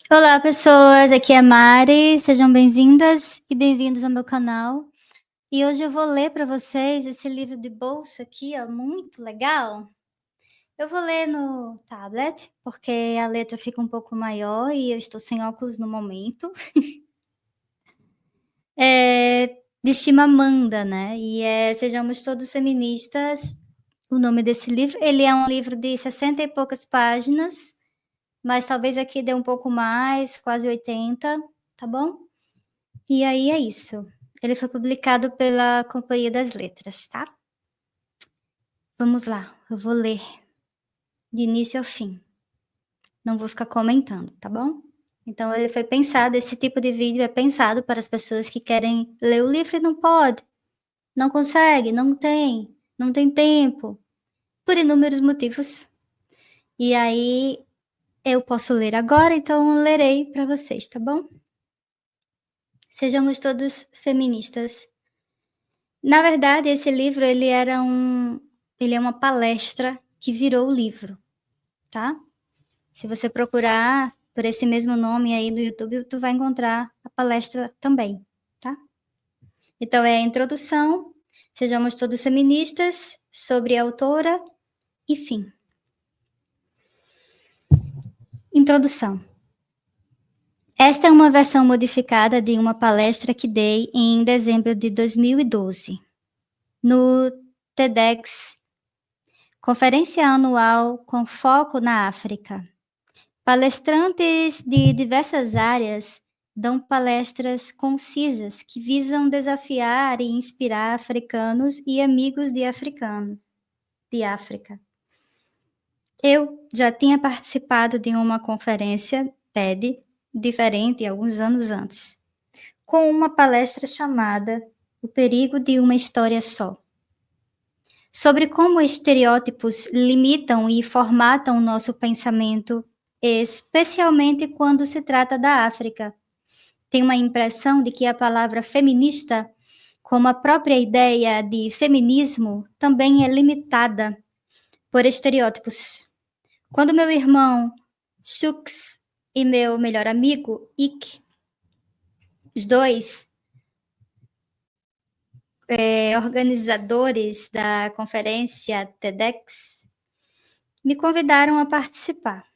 Olá, pessoas. Aqui é a Mari. Sejam bem-vindas e bem-vindos ao meu canal. E hoje eu vou ler para vocês esse livro de bolso aqui, ó, muito legal. Eu vou ler no tablet, porque a letra fica um pouco maior e eu estou sem óculos no momento. De Chimamanda, né? Sejamos Todos Feministas. O nome desse livro, ele é um livro de 60 e poucas páginas, mas talvez aqui dê um pouco mais, quase 80, tá bom? E aí é isso. Ele foi publicado pela Companhia das Letras, tá? Vamos lá, eu vou ler de início ao fim. Não vou ficar comentando, tá bom? Então ele foi pensado, esse tipo de vídeo é pensado para as pessoas que querem ler o livro e não pode, não consegue, não tem tempo, por inúmeros motivos. E aí eu posso ler agora, então eu lerei para vocês, tá bom? Sejamos todos feministas. Na verdade, esse livro ele é uma palestra que virou livro, tá? Se você procurar por esse mesmo nome aí no YouTube, tu vai encontrar a palestra também, tá? Então é a introdução, sejamos todos feministas, sobre a autora e fim. Introdução. Esta é uma versão modificada de uma palestra que dei em dezembro de 2012, no TEDx, Conferência Anual com Foco na África. Palestrantes de diversas áreas dão palestras concisas que visam desafiar e inspirar africanos e amigos de África. Eu já tinha participado de uma conferência TED diferente alguns anos antes, com uma palestra chamada O Perigo de uma História Só, sobre como estereótipos limitam e formatam o nosso pensamento, especialmente quando se trata da África. Tenho uma impressão de que a palavra feminista, como a própria ideia de feminismo, também é limitada por estereótipos. Quando meu irmão Shux e meu melhor amigo Ik, os dois organizadores da conferência TEDx, me convidaram a participar.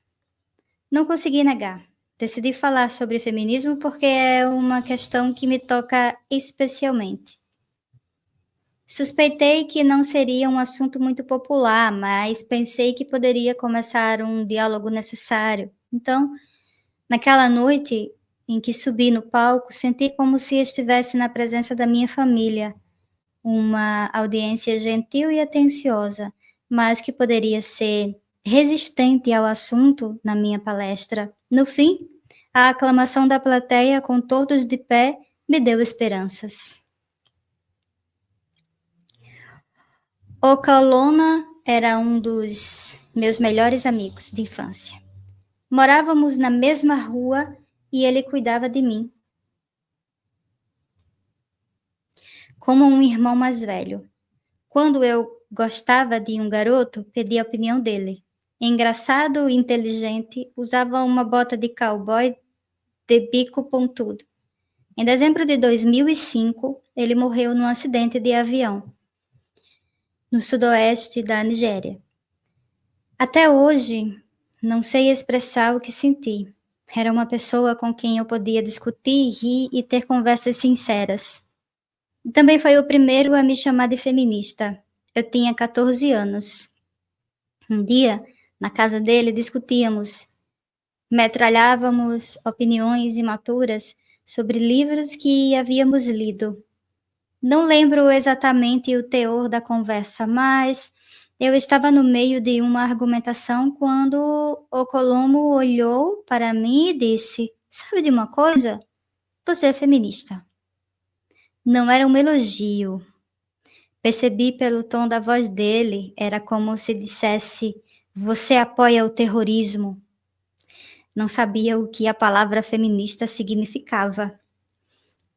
Não consegui negar. Decidi falar sobre feminismo porque é uma questão que me toca especialmente. Suspeitei que não seria um assunto muito popular, mas pensei que poderia começar um diálogo necessário. Então, naquela noite em que subi no palco, senti como se estivesse na presença da minha família, uma audiência gentil e atenciosa, mas que poderia ser resistente ao assunto na minha palestra. No fim, a aclamação da plateia, com todos de pé, me deu esperanças. Okolona era um dos meus melhores amigos de infância. Morávamos na mesma rua e ele cuidava de mim como um irmão mais velho. Quando eu gostava de um garoto, pedi a opinião dele. Engraçado e inteligente, usava uma bota de cowboy de bico pontudo. Em dezembro de 2005, ele morreu num acidente de avião, no sudoeste da Nigéria. Até hoje, não sei expressar o que senti. Era uma pessoa com quem eu podia discutir, rir e ter conversas sinceras. Também foi o primeiro a me chamar de feminista. Eu tinha 14 anos. Um dia, na casa dele, discutíamos, metralhávamos opiniões imaturas sobre livros que havíamos lido. Não lembro exatamente o teor da conversa, mas eu estava no meio de uma argumentação quando o Colombo olhou para mim e disse: "Sabe de uma coisa? Você é feminista." Não era um elogio. Percebi pelo tom da voz dele, era como se dissesse: "Você apoia o terrorismo." Não sabia o que a palavra feminista significava.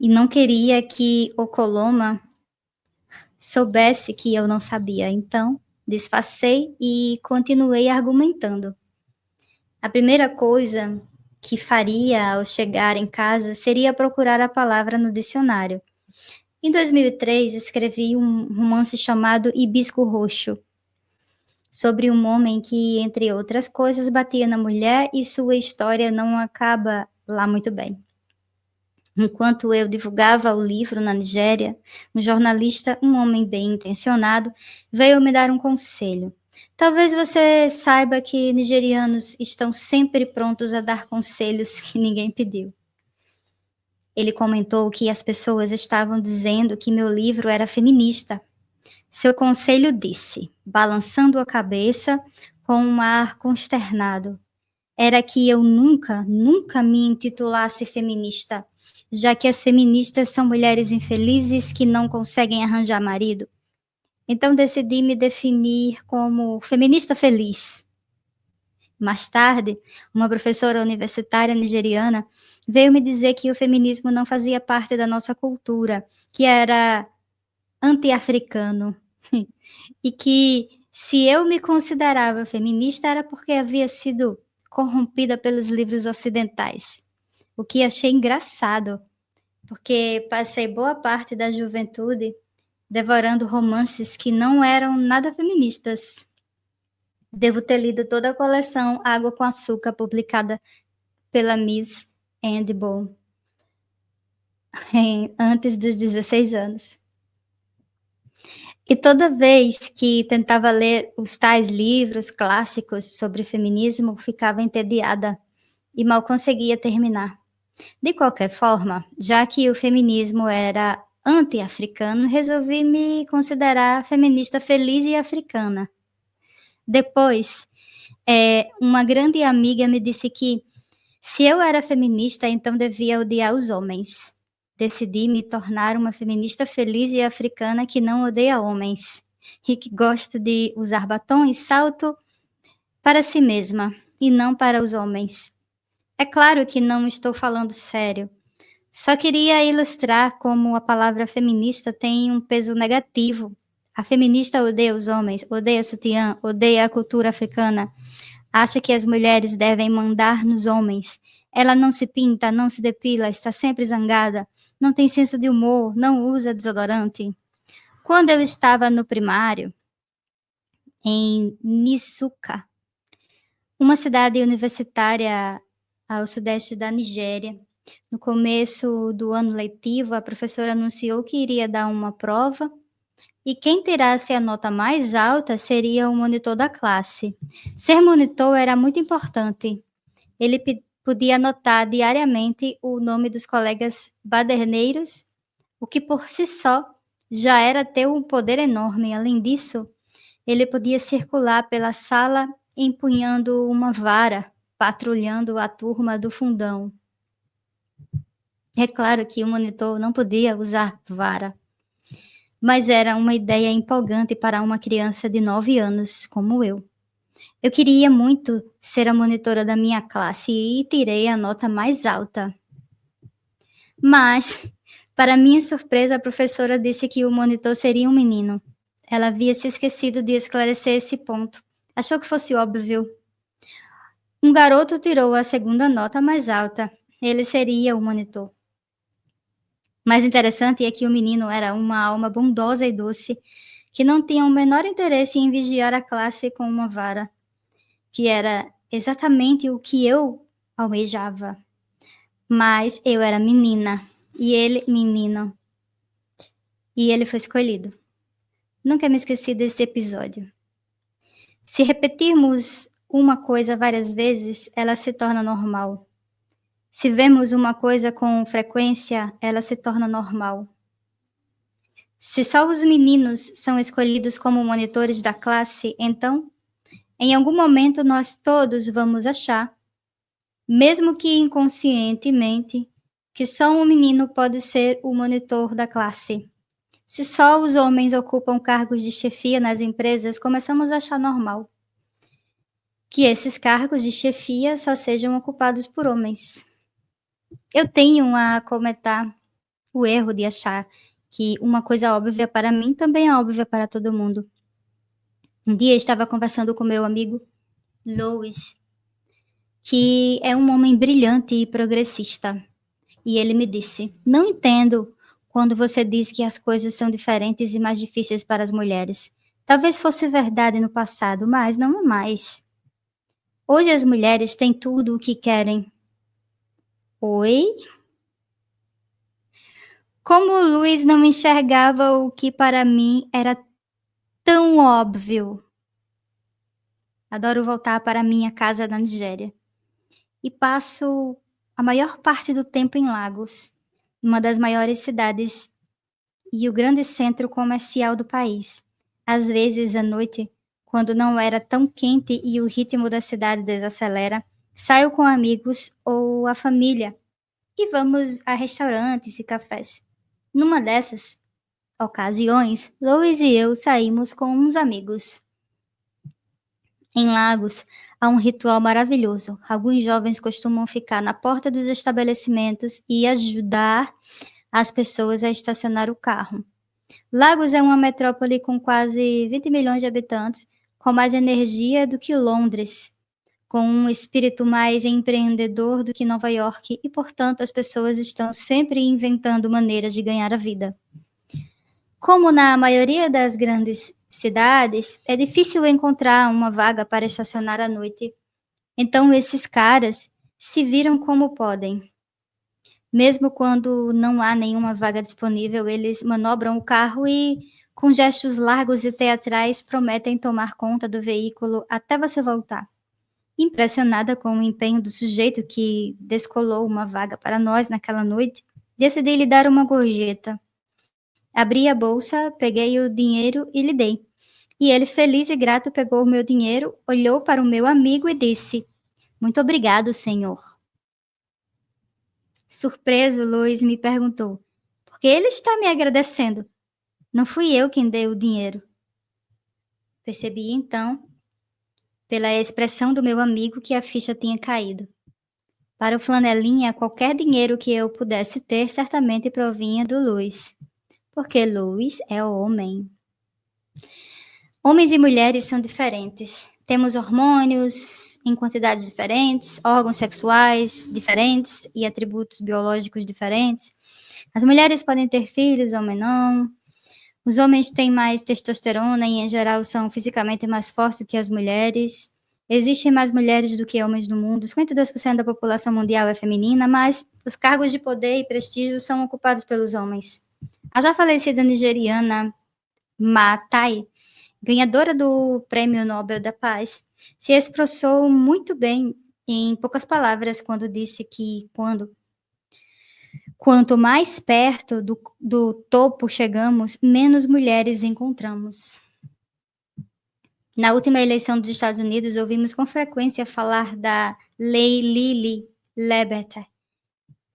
E não queria que o Coloma soubesse que eu não sabia. Então, disfarcei e continuei argumentando. A primeira coisa que faria ao chegar em casa seria procurar a palavra no dicionário. Em 2003, escrevi um romance chamado Hibisco Roxo, sobre um homem que, entre outras coisas, batia na mulher e sua história não acaba lá muito bem. Enquanto eu divulgava o livro na Nigéria, um jornalista, um homem bem intencionado, veio me dar um conselho. Talvez você saiba que nigerianos estão sempre prontos a dar conselhos que ninguém pediu. Ele comentou que as pessoas estavam dizendo que meu livro era feminista. Seu conselho disse, balançando a cabeça com um ar consternado, era que eu nunca me intitulasse feminista, já que as feministas são mulheres infelizes que não conseguem arranjar marido. Então decidi me definir como feminista feliz. Mais tarde, uma professora universitária nigeriana veio me dizer que o feminismo não fazia parte da nossa cultura, que era anti-africano, e que se eu me considerava feminista era porque havia sido corrompida pelos livros ocidentais, o que achei engraçado, porque passei boa parte da juventude devorando romances que não eram nada feministas. Devo ter lido toda a coleção Água com Açúcar, publicada pela Miss Endball, antes dos 16 anos. E toda vez que tentava ler os tais livros clássicos sobre feminismo, ficava entediada e mal conseguia terminar. De qualquer forma, já que o feminismo era anti-africano, resolvi me considerar feminista feliz e africana. Depois, uma grande amiga me disse que se eu era feminista, então devia odiar os homens. Decidi me tornar uma feminista feliz e africana que não odeia homens e que gosta de usar batom e salto para si mesma e não para os homens. É claro que não estou falando sério. Só queria ilustrar como a palavra feminista tem um peso negativo. A feminista odeia os homens, odeia sutiã, odeia a cultura africana. Acha que as mulheres devem mandar nos homens. Ela não se pinta, não se depila, está sempre zangada, não tem senso de humor, não usa desodorante. Quando eu estava no primário, em Nisuka, uma cidade universitária ao sudeste da Nigéria, no começo do ano letivo, a professora anunciou que iria dar uma prova e quem tirasse a nota mais alta seria o monitor da classe. Ser monitor era muito importante. Ele podia anotar diariamente o nome dos colegas baderneiros, o que por si só já era ter um poder enorme. Além disso, ele podia circular pela sala empunhando uma vara, patrulhando a turma do fundão. É claro que o monitor não podia usar vara, mas era uma ideia empolgante para uma criança de 9 anos como eu. Eu queria muito ser a monitora da minha classe e tirei a nota mais alta. Mas, para minha surpresa, a professora disse que o monitor seria um menino. Ela havia se esquecido de esclarecer esse ponto. Achou que fosse óbvio. Um garoto tirou a segunda nota mais alta. Ele seria o monitor. Mais interessante é que o menino era uma alma bondosa e doce, que não tinha o menor interesse em vigiar a classe com uma vara, que era exatamente o que eu almejava. Mas eu era menina, e ele menino. E ele foi escolhido. Nunca me esqueci desse episódio. Se repetirmos uma coisa várias vezes, ela se torna normal. Se vemos uma coisa com frequência, ela se torna normal. Se só os meninos são escolhidos como monitores da classe, então, em algum momento nós todos vamos achar, mesmo que inconscientemente, que só um menino pode ser o monitor da classe. Se só os homens ocupam cargos de chefia nas empresas, começamos a achar normal que esses cargos de chefia só sejam ocupados por homens. Eu tenho a comentar o erro de achar que uma coisa óbvia para mim também é óbvia para todo mundo. Um dia estava conversando com meu amigo Louis, que é um homem brilhante e progressista. E ele me disse: Não entendo quando você diz que as coisas são diferentes e mais difíceis para as mulheres. Talvez fosse verdade no passado, mas não é mais. Hoje as mulheres têm tudo o que querem. Oi? Como o Luiz não enxergava o que para mim era tão óbvio. Adoro voltar para minha casa na Nigéria. E passo a maior parte do tempo em Lagos, uma das maiores cidades e o grande centro comercial do país. Às vezes, à noite, quando não era tão quente e o ritmo da cidade desacelera, saio com amigos ou a família e vamos a restaurantes e cafés. Numa dessas ocasiões, Lois e eu saímos com uns amigos. Em Lagos, há um ritual maravilhoso. Alguns jovens costumam ficar na porta dos estabelecimentos e ajudar as pessoas a estacionar o carro. Lagos é uma metrópole com quase 20 milhões de habitantes, com mais energia do que Londres, com um espírito mais empreendedor do que Nova York e, portanto, as pessoas estão sempre inventando maneiras de ganhar a vida. Como na maioria das grandes cidades, é difícil encontrar uma vaga para estacionar à noite. Então, esses caras se viram como podem. Mesmo quando não há nenhuma vaga disponível, eles manobram o carro e, com gestos largos e teatrais, prometem tomar conta do veículo até você voltar. Impressionada com o empenho do sujeito que descolou uma vaga para nós naquela noite, decidi lhe dar uma gorjeta. Abri a bolsa, peguei o dinheiro e lhe dei. E ele, feliz e grato, pegou o meu dinheiro, olhou para o meu amigo e disse: Muito obrigado, senhor. Surpreso, Luiz me perguntou: Por que ele está me agradecendo? Não fui eu quem dei o dinheiro. Percebi então, pela expressão do meu amigo, que a ficha tinha caído. Para o Flanelinha, qualquer dinheiro que eu pudesse ter certamente provinha do Luiz, porque Luiz é homem. Homens e mulheres são diferentes. Temos hormônios em quantidades diferentes, órgãos sexuais diferentes e atributos biológicos diferentes. As mulheres podem ter filhos, homem não. Os homens têm mais testosterona e, em geral, são fisicamente mais fortes do que as mulheres. Existem mais mulheres do que homens no mundo. 52% da população mundial é feminina, mas os cargos de poder e prestígio são ocupados pelos homens. A já falecida nigeriana Maatai, ganhadora do Prêmio Nobel da Paz, se expressou muito bem, em poucas palavras, quando disse que quanto mais perto do topo chegamos, menos mulheres encontramos. Na última eleição dos Estados Unidos, ouvimos com frequência falar da Lei Lilly Ledbetter,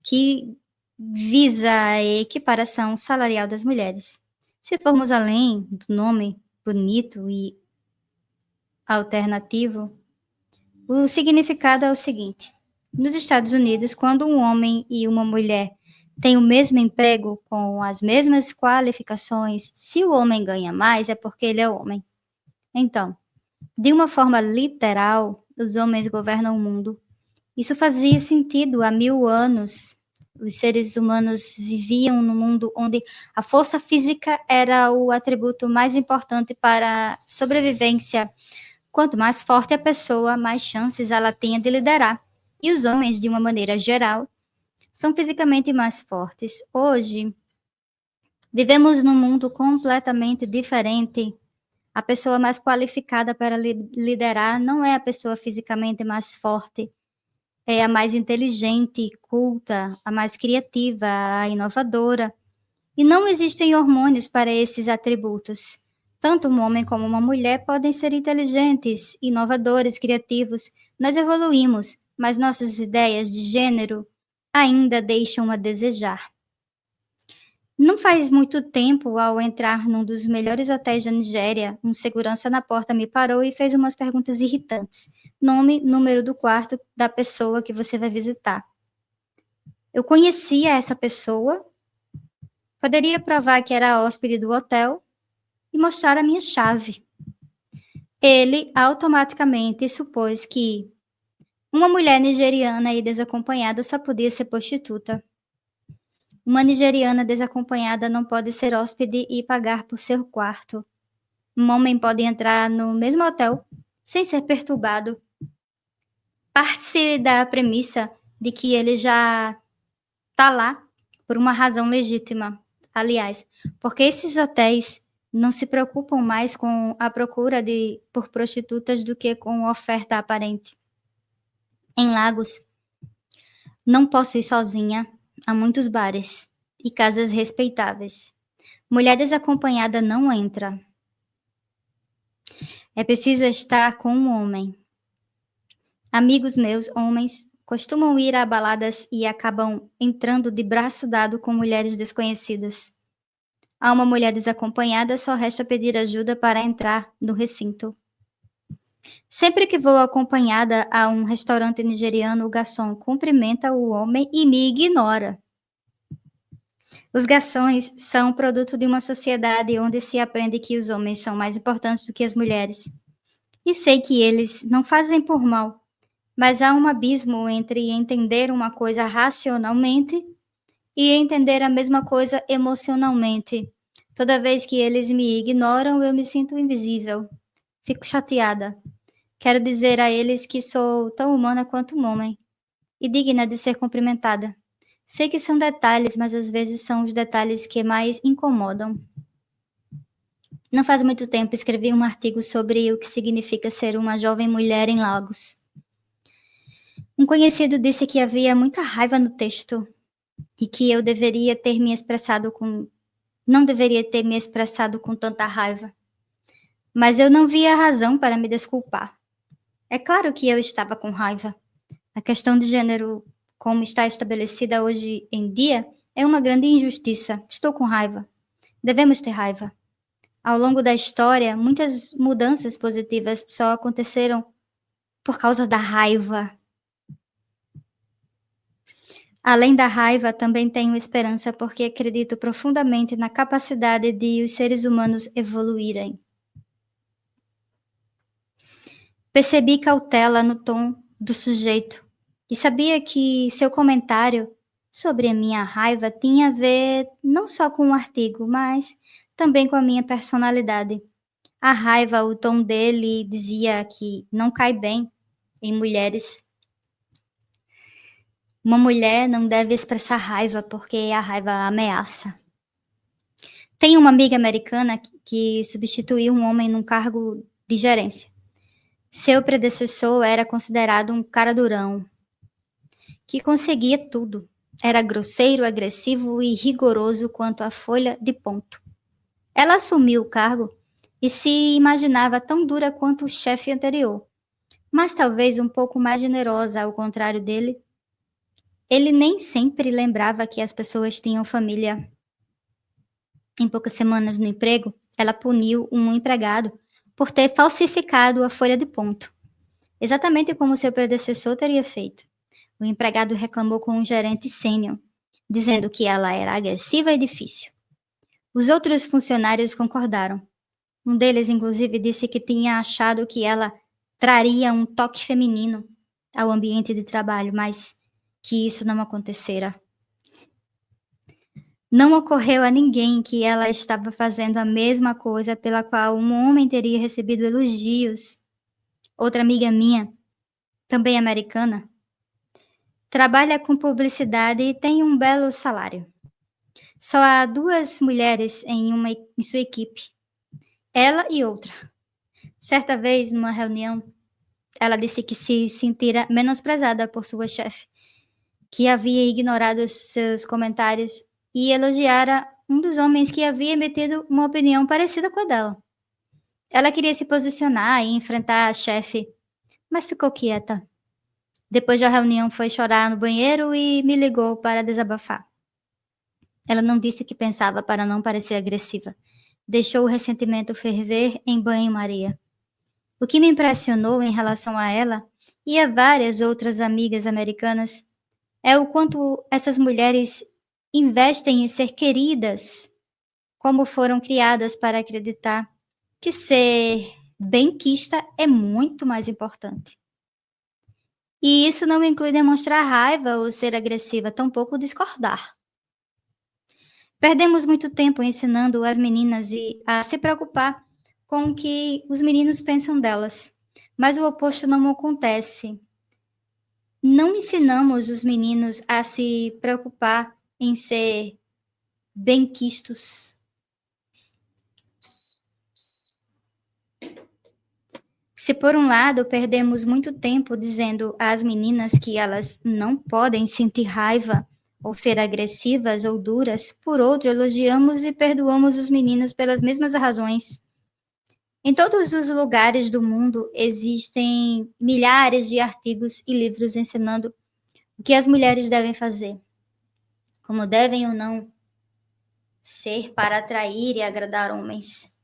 que visa a equiparação salarial das mulheres. Se formos além do nome bonito e alternativo, o significado é o seguinte: nos Estados Unidos, quando um homem e uma mulher têm o mesmo emprego com as mesmas qualificações, se o homem ganha mais, é porque ele é homem. Então, de uma forma literal, os homens governam o mundo. Isso fazia sentido há 1000 anos. Os seres humanos viviam num mundo onde a força física era o atributo mais importante para a sobrevivência. Quanto mais forte a pessoa, mais chances ela tinha de liderar. E os homens, de uma maneira geral, são fisicamente mais fortes. Hoje, vivemos num mundo completamente diferente. A pessoa mais qualificada para liderar não é a pessoa fisicamente mais forte, é a mais inteligente, culta, a mais criativa, a inovadora. E não existem hormônios para esses atributos. Tanto um homem como uma mulher podem ser inteligentes, inovadores, criativos. Nós evoluímos, mas nossas ideias de gênero ainda deixam a desejar. Não faz muito tempo, ao entrar num dos melhores hotéis da Nigéria, um segurança na porta me parou e fez umas perguntas irritantes. Nome, número do quarto da pessoa que você vai visitar. Eu conhecia essa pessoa, poderia provar que era hóspede do hotel e mostrar a minha chave. Ele automaticamente supôs que Uma mulher nigeriana e desacompanhada só podia ser prostituta. Uma nigeriana desacompanhada não pode ser hóspede e pagar por seu quarto. Um homem pode entrar no mesmo hotel sem ser perturbado. Parte-se da premissa de que ele já está lá por uma razão legítima. Aliás, porque esses hotéis não se preocupam mais com a procura por prostitutas do que com a oferta aparente. Em Lagos, não posso ir sozinha a muitos bares e casas respeitáveis. Mulher desacompanhada não entra. É preciso estar com um homem. Amigos meus, homens, costumam ir a baladas e acabam entrando de braço dado com mulheres desconhecidas. A uma mulher desacompanhada só resta pedir ajuda para entrar no recinto. Sempre que vou acompanhada a um restaurante nigeriano, o garçom cumprimenta o homem e me ignora. Os garçons são produto de uma sociedade onde se aprende que os homens são mais importantes do que as mulheres. E sei que eles não fazem por mal, mas há um abismo entre entender uma coisa racionalmente e entender a mesma coisa emocionalmente. Toda vez que eles me ignoram, eu me sinto invisível. Fico chateada. Quero dizer a eles que sou tão humana quanto um homem e digna de ser cumprimentada. Sei que são detalhes, mas às vezes são os detalhes que mais incomodam. Não faz muito tempo escrevi um artigo sobre o que significa ser uma jovem mulher em Lagos. Um conhecido disse que havia muita raiva no texto e que eu não deveria ter me expressado com tanta raiva. Mas eu não via razão para me desculpar. É claro que eu estava com raiva. A questão de gênero, como está estabelecida hoje em dia, é uma grande injustiça. Estou com raiva. Devemos ter raiva. Ao longo da história, muitas mudanças positivas só aconteceram por causa da raiva. Além da raiva, também tenho esperança porque acredito profundamente na capacidade de os seres humanos evoluírem. Percebi cautela no tom do sujeito e sabia que seu comentário sobre a minha raiva tinha a ver não só com o artigo, mas também com a minha personalidade. A raiva, o tom dele dizia que não cai bem em mulheres. Uma mulher não deve expressar raiva porque a raiva ameaça. Tem uma amiga americana que substituiu um homem num cargo de gerência. Seu predecessor era considerado um cara durão, que conseguia tudo. Era grosseiro, agressivo e rigoroso quanto a folha de ponto. Ela assumiu o cargo e se imaginava tão dura quanto o chefe anterior, mas talvez um pouco mais generosa, ao contrário dele. Ele nem sempre lembrava que as pessoas tinham família. Em poucas semanas no emprego, ela puniu um empregado por ter falsificado a folha de ponto, exatamente como seu predecessor teria feito. O empregado reclamou com um gerente sênior, dizendo que ela era agressiva e difícil. Os outros funcionários concordaram. Um deles, inclusive, disse que tinha achado que ela traria um toque feminino ao ambiente de trabalho, mas que isso não acontecera. Não ocorreu a ninguém que ela estava fazendo a mesma coisa pela qual um homem teria recebido elogios. Outra amiga minha, também americana, trabalha com publicidade e tem um belo salário. Só há 2 mulheres em sua equipe, ela e outra. Certa vez, numa reunião, ela disse que se sentira menosprezada por sua chefe, que havia ignorado seus comentários e elogiara um dos homens que havia emitido uma opinião parecida com a dela. Ela queria se posicionar e enfrentar a chefe, mas ficou quieta. Depois da reunião foi chorar no banheiro e me ligou para desabafar. Ela não disse o que pensava para não parecer agressiva. Deixou o ressentimento ferver em banho-maria. O que me impressionou em relação a ela e a várias outras amigas americanas é o quanto essas mulheres investem em ser queridas, como foram criadas para acreditar que ser benquista é muito mais importante. E isso não inclui demonstrar raiva ou ser agressiva, tampouco discordar. Perdemos muito tempo ensinando as meninas a se preocupar com o que os meninos pensam delas, mas o oposto não acontece. Não ensinamos os meninos a se preocupar em ser benquistos. Se por um lado perdemos muito tempo dizendo às meninas que elas não podem sentir raiva ou ser agressivas ou duras, por outro elogiamos e perdoamos os meninos pelas mesmas razões. Em todos os lugares do mundo existem milhares de artigos e livros ensinando o que as mulheres devem fazer, como devem ou não ser para atrair e agradar homens.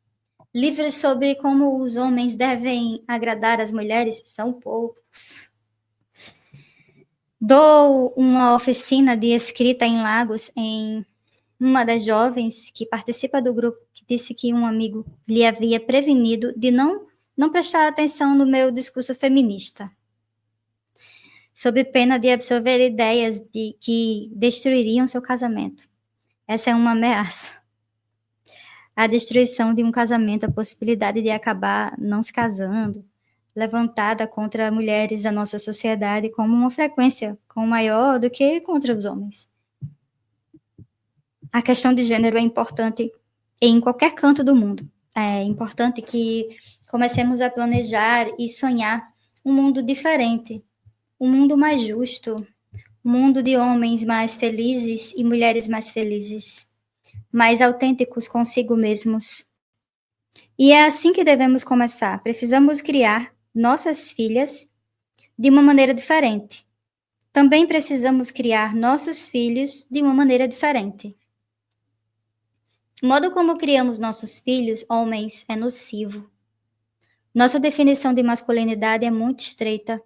Livros sobre como os homens devem agradar as mulheres são poucos. Dou uma oficina de escrita em Lagos em uma das jovens que participa do grupo que disse que um amigo lhe havia prevenido de não prestar atenção no meu discurso feminista, sob pena de absorver ideias de que destruiriam seu casamento. Essa é uma ameaça. A destruição de um casamento, a possibilidade de acabar não se casando, levantada contra mulheres da nossa sociedade como uma frequência maior do que contra os homens. A questão de gênero é importante em qualquer canto do mundo. É importante que comecemos a planejar e sonhar um mundo diferente, um mundo mais justo, um mundo de homens mais felizes e mulheres mais felizes, mais autênticos consigo mesmos. E é assim que devemos começar. Precisamos criar nossas filhas de uma maneira diferente. Também precisamos criar nossos filhos de uma maneira diferente. O modo como criamos nossos filhos, homens, é nocivo. Nossa definição de masculinidade é muito estreita.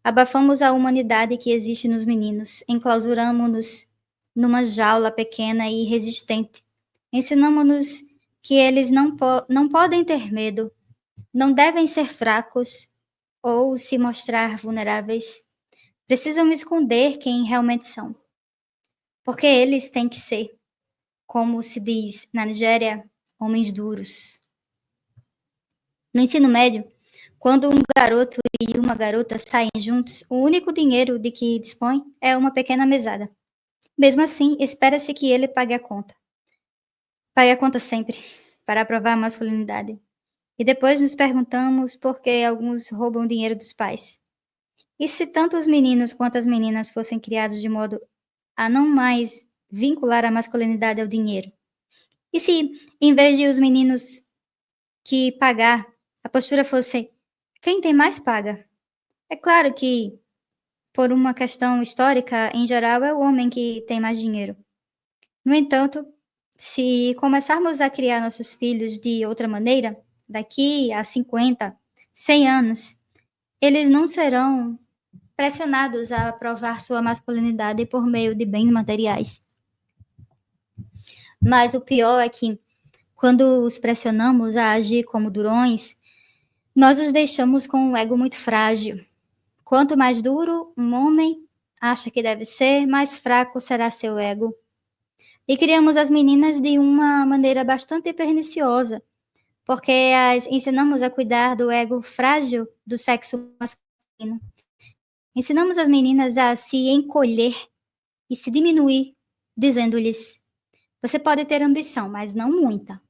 Abafamos a humanidade que existe nos meninos, enclausuramos-nos numa jaula pequena e resistente. Ensinamos-nos que eles não podem ter medo, não devem ser fracos ou se mostrar vulneráveis. Precisam esconder quem realmente são, porque eles têm que ser, como se diz na Nigéria, homens duros. No ensino médio, quando um garoto e uma garota saem juntos, o único dinheiro de que dispõe é uma pequena mesada. Mesmo assim, espera-se que ele pague a conta. Pague a conta sempre, para provar a masculinidade. E depois nos perguntamos por que alguns roubam dinheiro dos pais. E se tanto os meninos quanto as meninas fossem criados de modo a não mais vincular a masculinidade ao dinheiro? E se, em vez de os meninos que pagar, a postura fosse quem tem mais paga? É claro que, por uma questão histórica, em geral, é o homem que tem mais dinheiro. No entanto, se começarmos a criar nossos filhos de outra maneira, daqui a 50, 100 anos, eles não serão pressionados a provar sua masculinidade por meio de bens materiais. Mas o pior é que, quando os pressionamos a agir como durões, nós os deixamos com um ego muito frágil. Quanto mais duro um homem acha que deve ser, mais fraco será seu ego. E criamos as meninas de uma maneira bastante perniciosa, porque as ensinamos a cuidar do ego frágil do sexo masculino. Ensinamos as meninas a se encolher e se diminuir, dizendo-lhes: você pode ter ambição, mas não muita.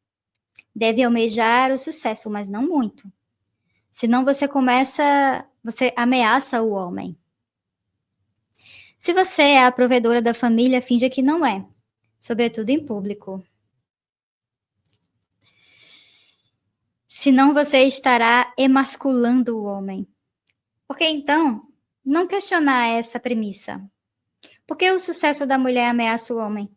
Deve almejar o sucesso, mas não muito. Senão você ameaça o homem. Se você é a provedora da família, finja que não é, sobretudo em público. Senão você estará emasculando o homem. Porque então, não questionar essa premissa. Por que o sucesso da mulher ameaça o homem?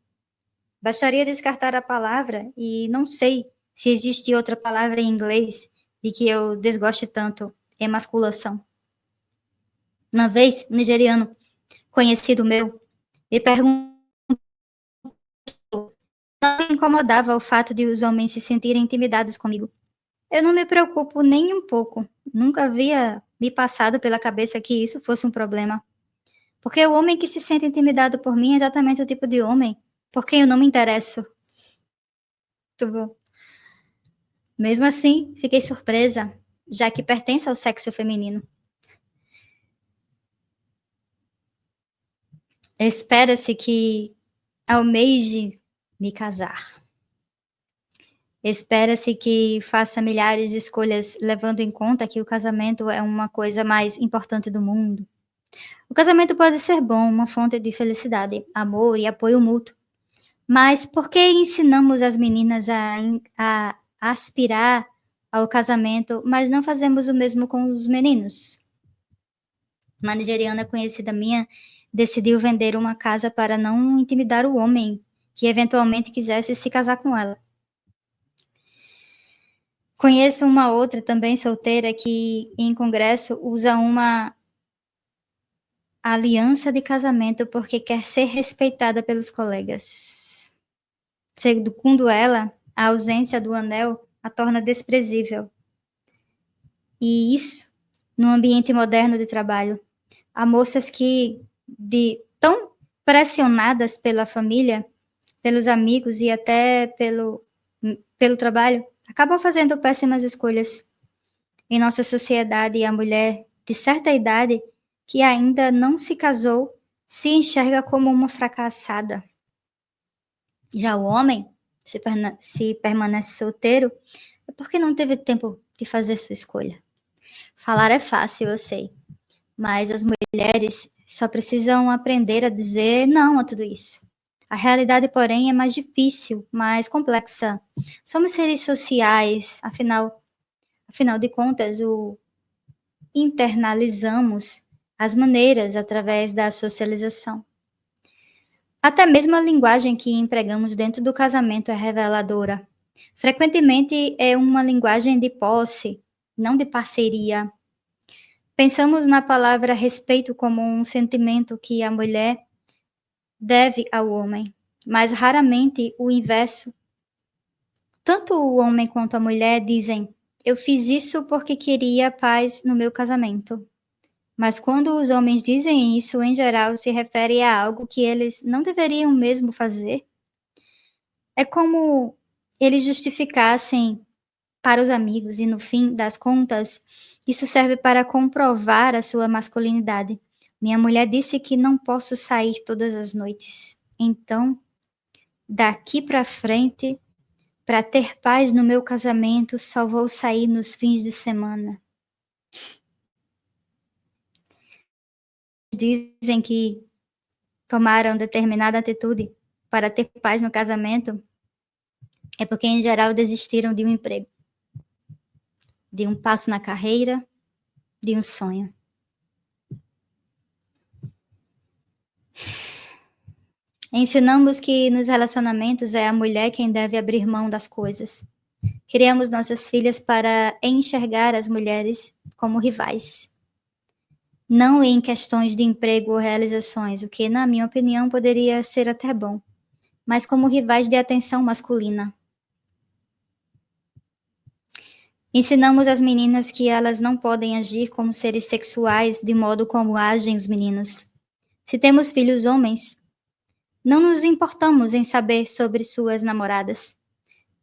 Bastaria descartar a palavra, e não sei se existe outra palavra em inglês de que eu desgoste tanto, emasculação. Uma vez, um nigeriano conhecido meu me perguntou se não me incomodava o fato de os homens se sentirem intimidados comigo. Eu não me preocupo nem um pouco. Nunca havia me passado pela cabeça que isso fosse um problema. Porque o homem que se sente intimidado por mim é exatamente o tipo de homem por quem eu não me interesso. Muito bom. Mesmo assim, fiquei surpresa, já que pertence ao sexo feminino. Espera-se que almeje me casar. Espera-se que faça milhares de escolhas levando em conta que o casamento é uma coisa mais importante do mundo. O casamento pode ser bom, uma fonte de felicidade, amor e apoio mútuo. Mas por que ensinamos as meninas a aspirar ao casamento, mas não fazemos o mesmo com os meninos? Uma nigeriana conhecida minha decidiu vender uma casa para não intimidar o homem que eventualmente quisesse se casar com ela. Conheço uma outra também solteira que, em congresso, usa uma aliança de casamento porque quer ser respeitada pelos colegas. Segundo ela, a ausência do anel a torna desprezível. E isso, no ambiente moderno de trabalho, há moças que, tão pressionadas pela família, pelos amigos e até pelo trabalho, acabam fazendo péssimas escolhas. Em nossa sociedade, a mulher de certa idade que ainda não se casou se enxerga como uma fracassada. Já o homem, se permanece solteiro, é porque não teve tempo de fazer sua escolha. Falar é fácil, eu sei, mas as mulheres só precisam aprender a dizer não a tudo isso. A realidade, porém, é mais difícil, mais complexa. Somos seres sociais, afinal de contas, internalizamos as maneiras através da socialização. Até mesmo a linguagem que empregamos dentro do casamento é reveladora. Frequentemente é uma linguagem de posse, não de parceria. Pensamos na palavra respeito como um sentimento que a mulher deve ao homem, mas raramente o inverso. Tanto o homem quanto a mulher dizem: eu fiz isso porque queria paz no meu casamento. Mas quando os homens dizem isso, em geral, se refere a algo que eles não deveriam mesmo fazer. É como eles justificassem para os amigos e, no fim das contas, isso serve para comprovar a sua masculinidade. Minha mulher disse que não posso sair todas as noites. Então, daqui para frente, para ter paz no meu casamento, só vou sair nos fins de semana. Dizem que tomaram determinada atitude para ter paz no casamento, é porque, em geral, desistiram de um emprego, de um passo na carreira, de um sonho. Ensinamos que nos relacionamentos é a mulher quem deve abrir mão das coisas. Criamos nossas filhas para enxergar as mulheres como rivais. Não em questões de emprego ou realizações, o que, na minha opinião, poderia ser até bom, mas como rivais de atenção masculina. Ensinamos às meninas que elas não podem agir como seres sexuais de modo como agem os meninos. Se temos filhos homens, não nos importamos em saber sobre suas namoradas.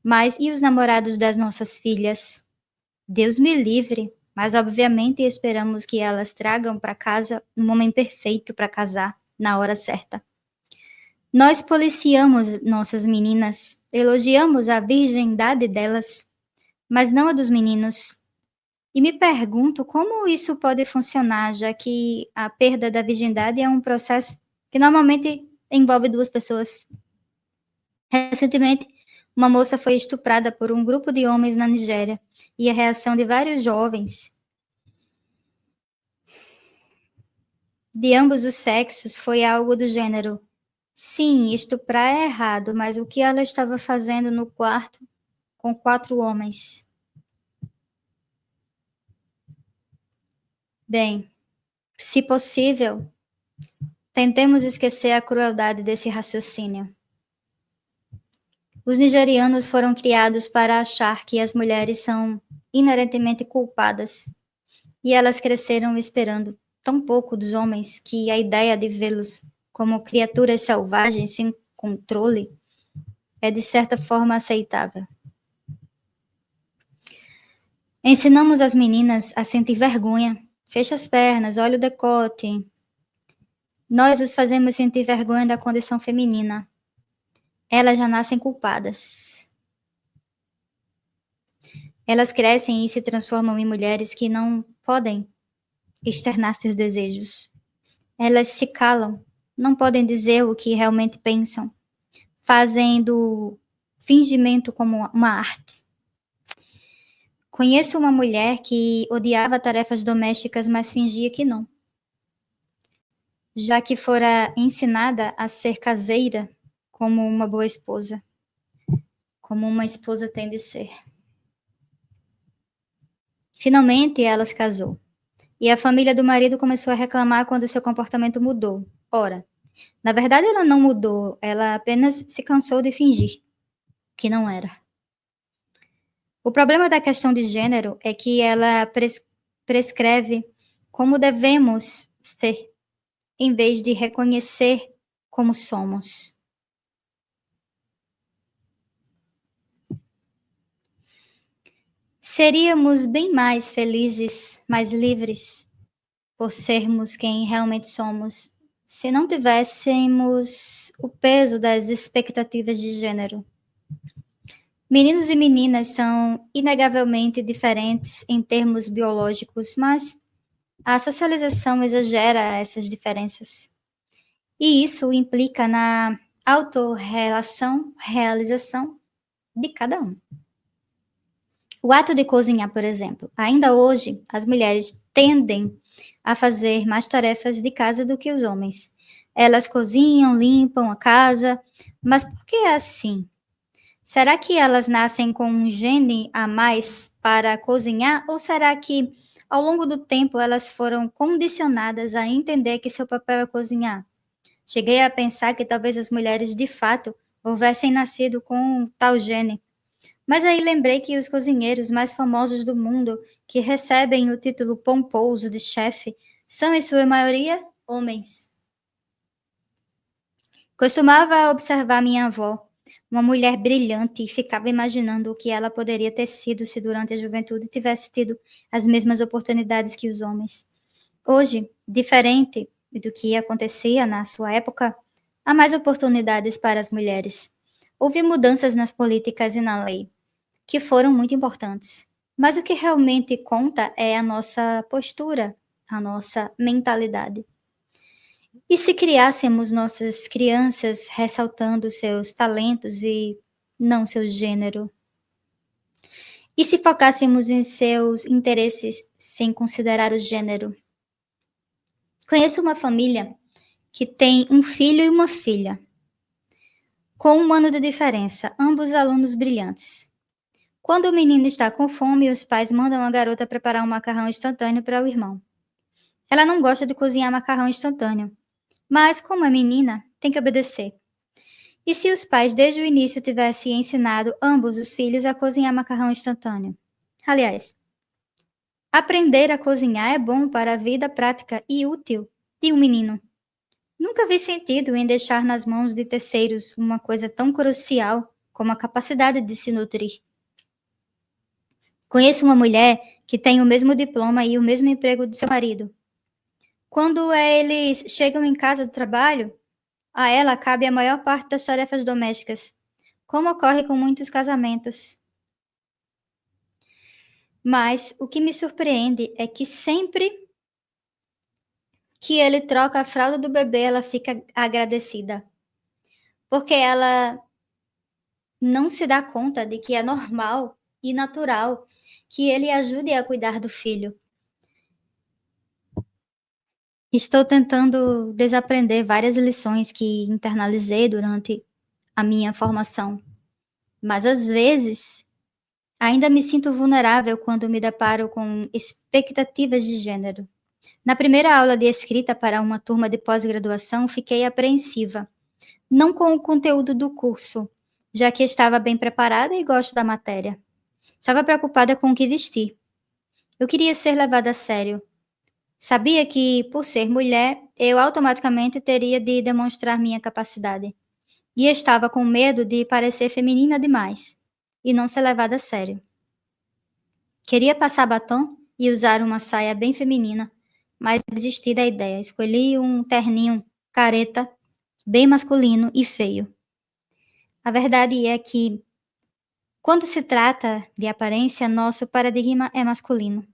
Mas e os namorados das nossas filhas? Deus me livre, mas obviamente esperamos que elas tragam para casa um homem perfeito para casar na hora certa. Nós policiamos nossas meninas, elogiamos a virgindade delas, mas não a dos meninos. E me pergunto como isso pode funcionar, já que a perda da virgindade é um processo que normalmente envolve duas pessoas. Recentemente, uma moça foi estuprada por um grupo de homens na Nigéria e a reação de vários jovens de ambos os sexos foi algo do gênero: sim, estuprar é errado, mas o que ela estava fazendo no quarto com 4 homens? Bem, se possível, tentemos esquecer a crueldade desse raciocínio. Os nigerianos foram criados para achar que as mulheres são inerentemente culpadas. e elas cresceram esperando tão pouco dos homens que a ideia de vê-los como criaturas selvagens sem controle é de certa forma aceitável. Ensinamos as meninas a sentir vergonha. Fecha as pernas, olha o decote. Nós os fazemos sentir vergonha da condição feminina. Elas já nascem culpadas. Elas crescem e se transformam em mulheres que não podem externar seus desejos. Elas se calam, não podem dizer o que realmente pensam, fazendo fingimento como uma arte. Conheço uma mulher que odiava tarefas domésticas, mas fingia que não. Já que fora ensinada a ser caseira como uma boa esposa, como uma esposa tem de ser. Finalmente, ela se casou. E a família do marido começou a reclamar quando seu comportamento mudou. Ora, na verdade ela não mudou, ela apenas se cansou de fingir que não era. O problema da questão de gênero é que ela prescreve como devemos ser, em vez de reconhecer como somos. Seríamos bem mais felizes, mais livres, por sermos quem realmente somos, se não tivéssemos o peso das expectativas de gênero. Meninos e meninas são inegavelmente diferentes em termos biológicos, mas a socialização exagera essas diferenças. E isso implica na autorrealização de cada um. O ato de cozinhar, por exemplo. Ainda hoje, as mulheres tendem a fazer mais tarefas de casa do que os homens. Elas cozinham, limpam a casa, mas por que é assim? Será que elas nascem com um gene a mais para cozinhar? Ou será que, ao longo do tempo, elas foram condicionadas a entender que seu papel é cozinhar? Cheguei a pensar que talvez as mulheres, de fato, houvessem nascido com um tal gene. Mas aí lembrei que os cozinheiros mais famosos do mundo, que recebem o título pomposo de chefe, são, em sua maioria, homens. Costumava observar minha avó, uma mulher brilhante, e ficava imaginando o que ela poderia ter sido se durante a juventude tivesse tido as mesmas oportunidades que os homens. Hoje, diferente do que acontecia na sua época, há mais oportunidades para as mulheres. Houve mudanças nas políticas e na lei, que foram muito importantes. Mas o que realmente conta é a nossa postura, a nossa mentalidade. E se criássemos nossas crianças ressaltando seus talentos e não seu gênero? E se focássemos em seus interesses sem considerar o gênero? Conheço uma família que tem um filho e uma filha, com 1 ano de diferença, ambos alunos brilhantes. Quando o menino está com fome, os pais mandam a garota preparar um macarrão instantâneo para o irmão. Ela não gosta de cozinhar macarrão instantâneo, mas, como é menina, tem que obedecer. E se os pais desde o início tivessem ensinado ambos os filhos a cozinhar macarrão instantâneo? Aliás, aprender a cozinhar é bom para a vida prática e útil de um menino. Nunca vi sentido em deixar nas mãos de terceiros uma coisa tão crucial como a capacidade de se nutrir. Conheço uma mulher que tem o mesmo diploma e o mesmo emprego de seu marido. Quando eles chegam em casa do trabalho, a ela cabe a maior parte das tarefas domésticas, como ocorre com muitos casamentos. Mas o que me surpreende é que sempre que ele troca a fralda do bebê, ela fica agradecida. Porque ela não se dá conta de que é normal e natural que ele ajude a cuidar do filho. Estou tentando desaprender várias lições que internalizei durante a minha formação, mas às vezes ainda me sinto vulnerável quando me deparo com expectativas de gênero. Na primeira aula de escrita para uma turma de pós-graduação, fiquei apreensiva, não com o conteúdo do curso, já que estava bem preparada e gosto da matéria. Estava preocupada com o que vestir. Eu queria ser levada a sério. Sabia que, por ser mulher, eu automaticamente teria de demonstrar minha capacidade. E estava com medo de parecer feminina demais e não ser levada a sério. Queria passar batom e usar uma saia bem feminina, mas desisti da ideia. Escolhi um terninho careta, bem masculino e feio. A verdade é que, quando se trata de aparência, nosso paradigma é masculino.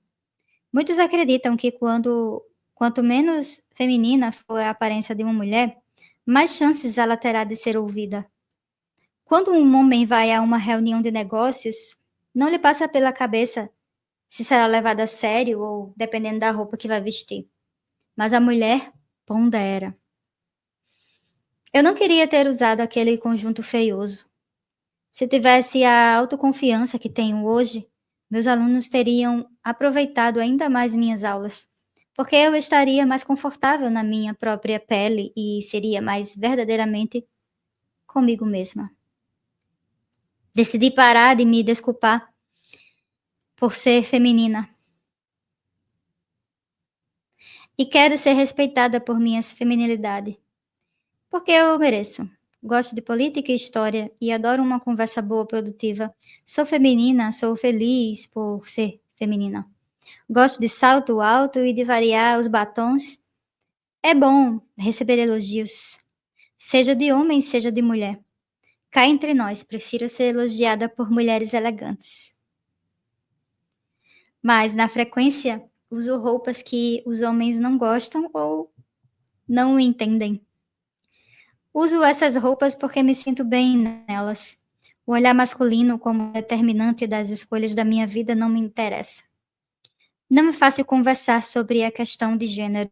Muitos acreditam que quanto menos feminina for a aparência de uma mulher, mais chances ela terá de ser ouvida. Quando um homem vai a uma reunião de negócios, não lhe passa pela cabeça se será levado a sério ou dependendo da roupa que vai vestir. Mas a mulher pondera. Eu não queria ter usado aquele conjunto feioso. Se tivesse a autoconfiança que tenho hoje, meus alunos teriam aproveitado ainda mais minhas aulas, porque eu estaria mais confortável na minha própria pele e seria mais verdadeiramente comigo mesma. Decidi parar de me desculpar por ser feminina. E quero ser respeitada por minha feminilidade, porque eu mereço. Gosto de política e história e adoro uma conversa boa, produtiva. Sou feminina, sou feliz por ser feminina. Gosto de salto alto e de variar os batons. É bom receber elogios, seja de homem, seja de mulher. Cá entre nós, prefiro ser elogiada por mulheres elegantes. Mas, na frequência, uso roupas que os homens não gostam ou não entendem. Uso essas roupas porque me sinto bem nelas. O olhar masculino como determinante das escolhas da minha vida não me interessa. Não é fácil conversar sobre a questão de gênero.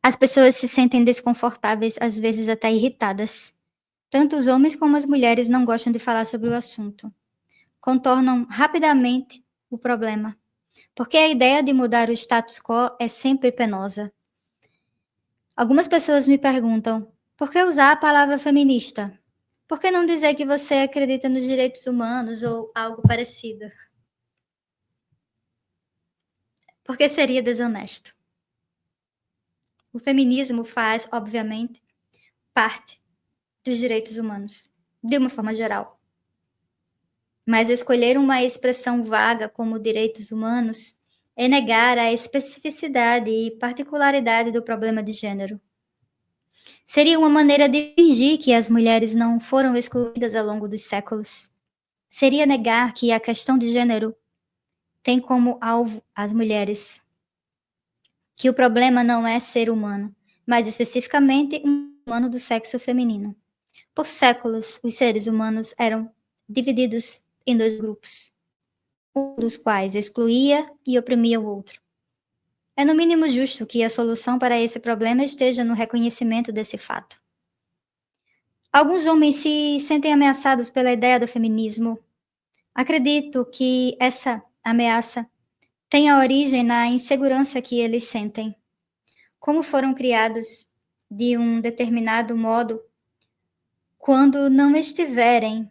As pessoas se sentem desconfortáveis, às vezes até irritadas. Tanto os homens como as mulheres não gostam de falar sobre o assunto. Contornam rapidamente o problema, porque a ideia de mudar o status quo é sempre penosa. Algumas pessoas me perguntam, por que usar a palavra feminista? Por que não dizer que você acredita nos direitos humanos ou algo parecido? Porque seria desonesto. O feminismo faz, obviamente, parte dos direitos humanos, de uma forma geral. Mas escolher uma expressão vaga como direitos humanos é negar a especificidade e particularidade do problema de gênero. Seria uma maneira de fingir que as mulheres não foram excluídas ao longo dos séculos. Seria negar que a questão de gênero tem como alvo as mulheres. Que o problema não é ser humano, mas especificamente um humano do sexo feminino. Por séculos, os seres humanos eram divididos em dois grupos, um dos quais excluía e oprimia o outro. É no mínimo justo que a solução para esse problema esteja no reconhecimento desse fato. Alguns homens se sentem ameaçados pela ideia do feminismo. Acredito que essa ameaça tem a origem na insegurança que eles sentem. Como foram criados de um determinado modo, quando não estiverem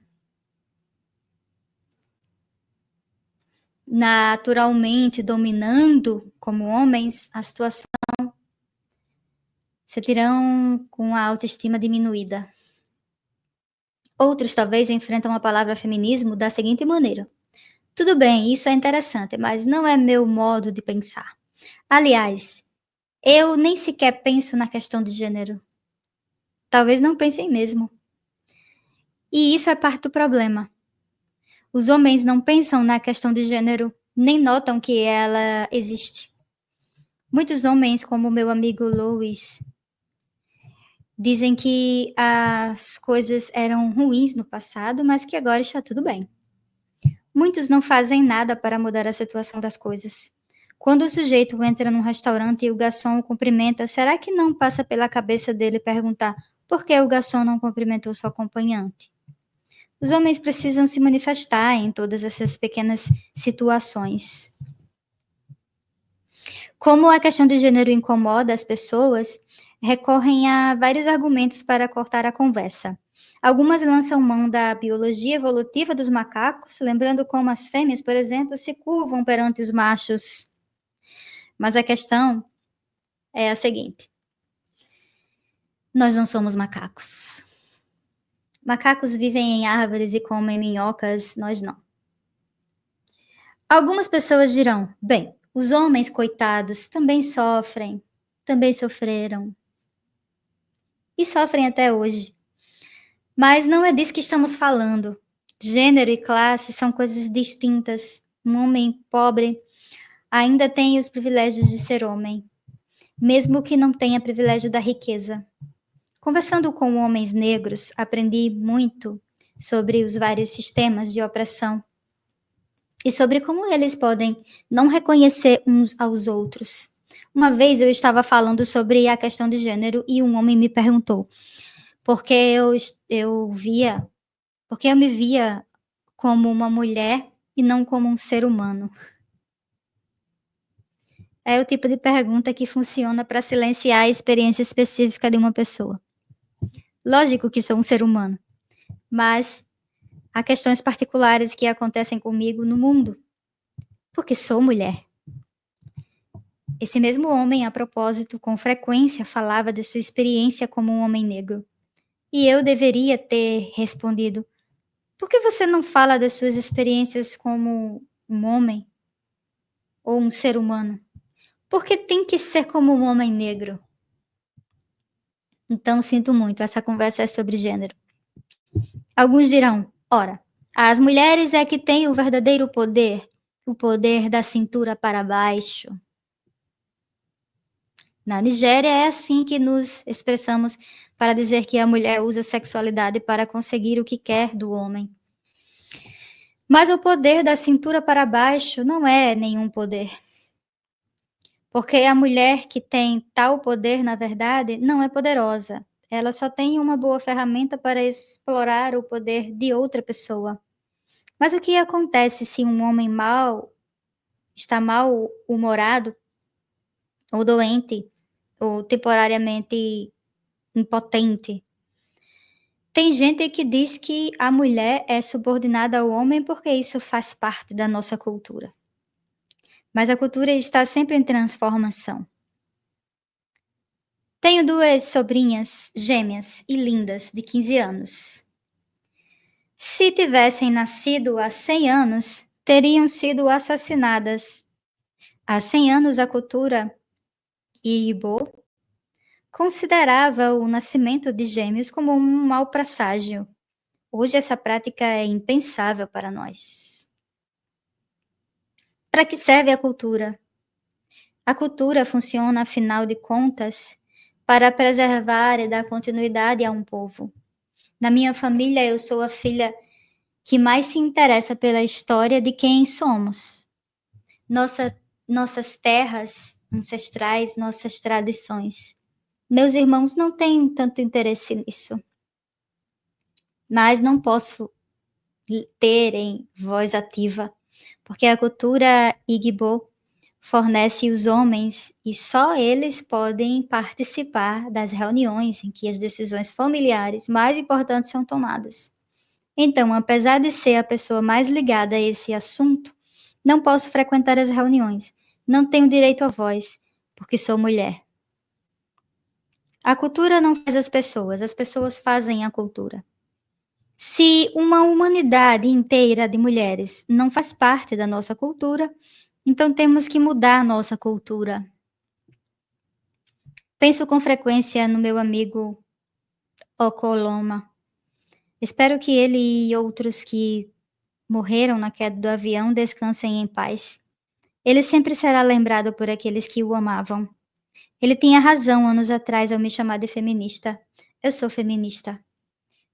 naturalmente dominando como homens a situação, se terão com a autoestima diminuída. Outros talvez enfrentam a palavra feminismo da seguinte maneira: tudo bem, isso é interessante, mas não é meu modo de pensar. Aliás, eu nem sequer penso na questão de gênero. Talvez não pensem mesmo. E isso é parte do problema. Os homens não pensam na questão de gênero, nem notam que ela existe. Muitos homens, como meu amigo Louis, dizem que as coisas eram ruins no passado, mas que agora está tudo bem. Muitos não fazem nada para mudar a situação das coisas. Quando o sujeito entra num restaurante e o garçom o cumprimenta, será que não passa pela cabeça dele perguntar por que o garçom não cumprimentou sua acompanhante? Os homens precisam se manifestar em todas essas pequenas situações. Como a questão de gênero incomoda as pessoas, recorrem a vários argumentos para cortar a conversa. Algumas lançam mão da biologia evolutiva dos macacos, lembrando como as fêmeas, por exemplo, se curvam perante os machos. Mas a questão é a seguinte: nós não somos macacos. Macacos vivem em árvores e comem minhocas, nós não. Algumas pessoas dirão: bem, os homens, coitados, também sofrem, também sofreram. E sofrem até hoje. Mas não é disso que estamos falando. Gênero e classe são coisas distintas. Um homem pobre ainda tem os privilégios de ser homem, mesmo que não tenha privilégio da riqueza. Conversando com homens negros, aprendi muito sobre os vários sistemas de opressão e sobre como eles podem não reconhecer uns aos outros. Uma vez eu estava falando sobre a questão de gênero e um homem me perguntou porque porque eu me via como uma mulher e não como um ser humano. É o tipo de pergunta que funciona para silenciar a experiência específica de uma pessoa. Lógico que sou um ser humano, mas há questões particulares que acontecem comigo no mundo, porque sou mulher. Esse mesmo homem, a propósito, com frequência falava de sua experiência como um homem negro. E eu deveria ter respondido: por que você não fala das suas experiências como um homem ou um ser humano? Porque tem que ser como um homem negro. Então, sinto muito, essa conversa é sobre gênero. Alguns dirão: ora, as mulheres é que têm o verdadeiro poder, o poder da cintura para baixo. Na Nigéria é assim que nos expressamos para dizer que a mulher usa a sexualidade para conseguir o que quer do homem. Mas o poder da cintura para baixo não é nenhum poder. Porque a mulher que tem tal poder, na verdade, não é poderosa. Ela só tem uma boa ferramenta para explorar o poder de outra pessoa. Mas o que acontece se um homem está mal-humorado, ou doente, ou temporariamente impotente? Tem gente que diz que a mulher é subordinada ao homem porque isso faz parte da nossa cultura. Mas a cultura está sempre em transformação. Tenho 2 sobrinhas gêmeas e lindas de 15 anos. Se tivessem nascido há 100 anos, teriam sido assassinadas. Há 100 anos, a cultura Igbo considerava o nascimento de gêmeos como um mau presságio. Hoje, essa prática é impensável para nós. Para que serve a cultura? A cultura funciona, afinal de contas, para preservar e dar continuidade a um povo. Na minha família, eu sou a filha que mais se interessa pela história de quem somos. Nossas terras ancestrais, nossas tradições. Meus irmãos não têm tanto interesse nisso. Mas não posso terem voz ativa, porque a cultura Igbo fornece os homens e só eles podem participar das reuniões em que as decisões familiares mais importantes são tomadas. Então, apesar de ser a pessoa mais ligada a esse assunto, não posso frequentar as reuniões. Não tenho direito à voz, porque sou mulher. A cultura não faz as pessoas fazem a cultura. Se uma humanidade inteira de mulheres não faz parte da nossa cultura, então temos que mudar a nossa cultura. Penso com frequência no meu amigo Okoloma. Espero que ele e outros que morreram na queda do avião descansem em paz. Ele sempre será lembrado por aqueles que o amavam. Ele tinha razão anos atrás ao me chamar de feminista. Eu sou feminista.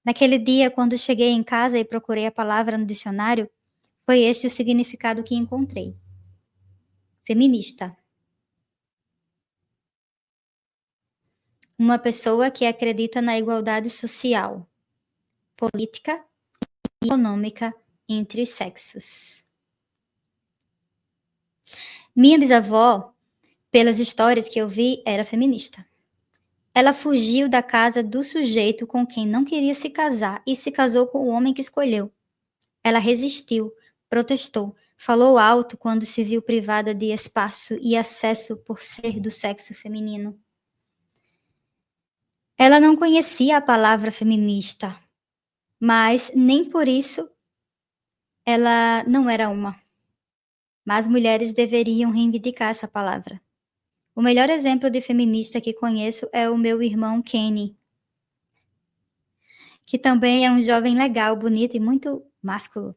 Naquele dia, quando cheguei em casa e procurei a palavra no dicionário, foi este o significado que encontrei. Feminista. Uma pessoa que acredita na igualdade social, política e econômica entre os sexos. Minha bisavó, pelas histórias que eu vi, era feminista. Ela fugiu da casa do sujeito com quem não queria se casar e se casou com o homem que escolheu. Ela resistiu, protestou, falou alto quando se viu privada de espaço e acesso por ser do sexo feminino. Ela não conhecia a palavra feminista, mas nem por isso ela não era uma. Mas mulheres deveriam reivindicar essa palavra. O melhor exemplo de feminista que conheço é o meu irmão Kenny, que também é um jovem legal, bonito e muito másculo.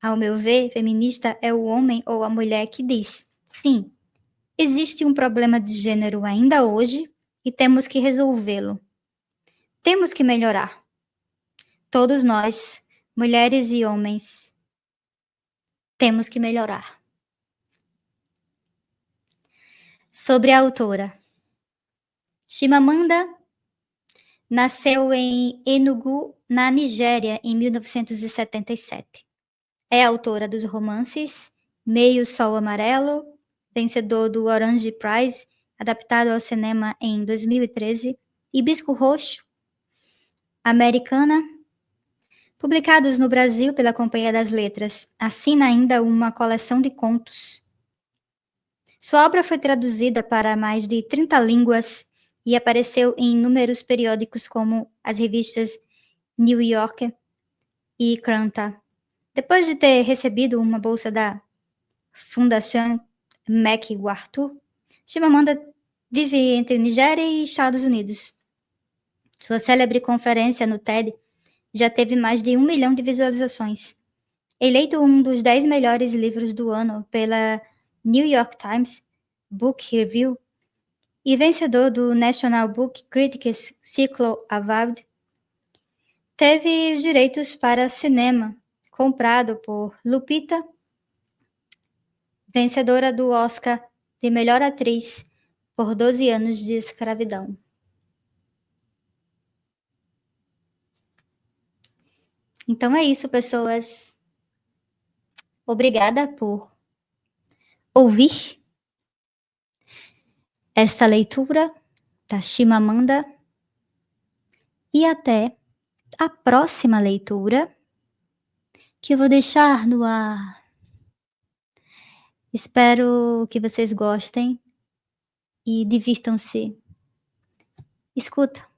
Ao meu ver, feminista é o homem ou a mulher que diz: sim, existe um problema de gênero ainda hoje e temos que resolvê-lo. Temos que melhorar. Todos nós, mulheres e homens, temos que melhorar. Sobre a autora. Chimamanda nasceu em Enugu, na Nigéria, em 1977. É autora dos romances Meio Sol Amarelo, vencedor do Orange Prize, adaptado ao cinema em 2013, Hibisco Roxo, Americana, publicados no Brasil pela Companhia das Letras. Assina ainda uma coleção de contos. Sua obra foi traduzida para mais de 30 línguas e apareceu em inúmeros periódicos como as revistas New Yorker e Kranta. Depois de ter recebido uma bolsa da Fundação MacArthur, Chimamanda vive entre Nigéria e Estados Unidos. Sua célebre conferência no TED já teve mais de 1 milhão de visualizações. Eleito um dos 10 melhores livros do ano pela New York Times Book Review e vencedor do National Book Critics Circle Award, teve os direitos para cinema comprado por Lupita, vencedora do Oscar de melhor atriz por 12 anos de escravidão. Então é isso, pessoas. Obrigada por ouvir esta leitura da Chimamanda e até a próxima leitura que eu vou deixar no ar. Espero que vocês gostem e divirtam-se. Escuta.